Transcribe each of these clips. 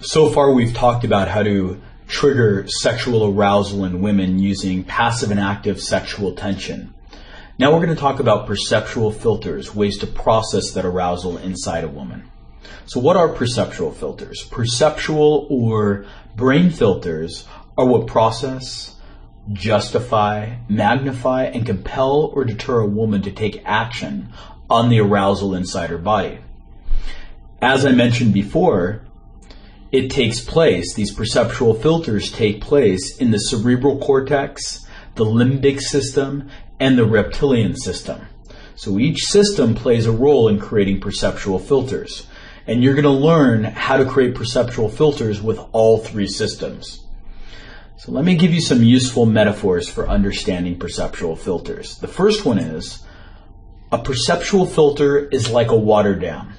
So far we've talked about how to trigger sexual arousal in women using passive and active sexual tension. Now we're going to talk about perceptual filters, ways to process that arousal inside a woman. So what are perceptual filters? Perceptual or brain filters are what process, justify, magnify, and compel or deter a woman to take action on the arousal inside her body. As I mentioned before, it takes place, these perceptual filters take place in the cerebral cortex, the limbic system, and the reptilian system. So each system plays a role in creating perceptual filters. And you're going to learn how to create perceptual filters with all three systems. So let me give you some useful metaphors for understanding perceptual filters. The first one is, a perceptual filter is like a water dam.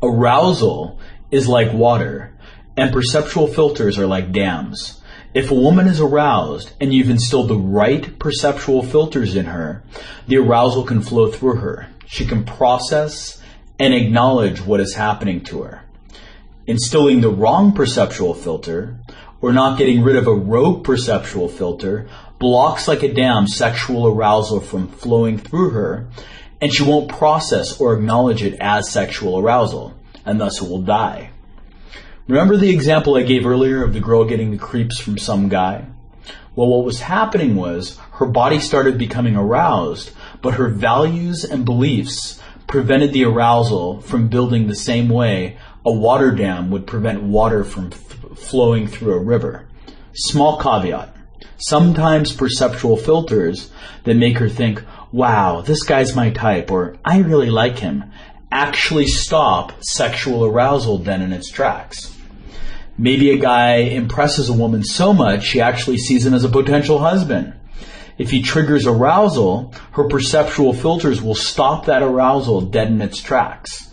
Arousal is like water, and perceptual filters are like dams. If a woman is aroused and you've instilled the right perceptual filters in her, the arousal can flow through her. She can process and acknowledge what is happening to her. Instilling the wrong perceptual filter, or not getting rid of a rogue perceptual filter, blocks like a dam sexual arousal from flowing through her, and she won't process or acknowledge it as sexual arousal, and thus it will die. Remember the example I gave earlier of the girl getting the creeps from some guy? Well, what was happening was her body started becoming aroused, but her values and beliefs prevented the arousal from building the same way a water dam would prevent water from flowing through a river. Small caveat. Sometimes perceptual filters that make her think, wow, this guy's my type, or I really like him, actually stop sexual arousal dead in its tracks. Maybe a guy impresses a woman so much she actually sees him as a potential husband. If he triggers arousal, her perceptual filters will stop that arousal dead in its tracks,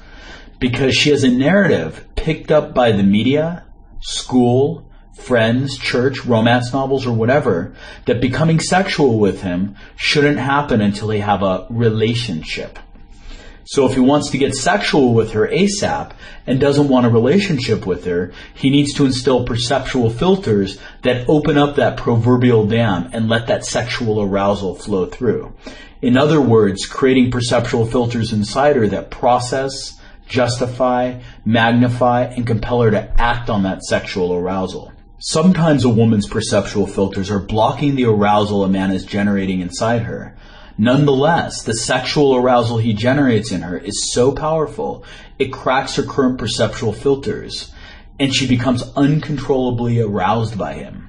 because she has a narrative picked up by the media, school, friends, church, romance novels, or whatever, that becoming sexual with him shouldn't happen until they have a relationship. So if he wants to get sexual with her ASAP and doesn't want a relationship with her, he needs to instill perceptual filters that open up that proverbial dam and let that sexual arousal flow through. In other words, creating perceptual filters inside her that process, justify, magnify, and compel her to act on that sexual arousal. Sometimes a woman's perceptual filters are blocking the arousal a man is generating inside her. Nonetheless, the sexual arousal he generates in her is so powerful, it cracks her current perceptual filters, and she becomes uncontrollably aroused by him.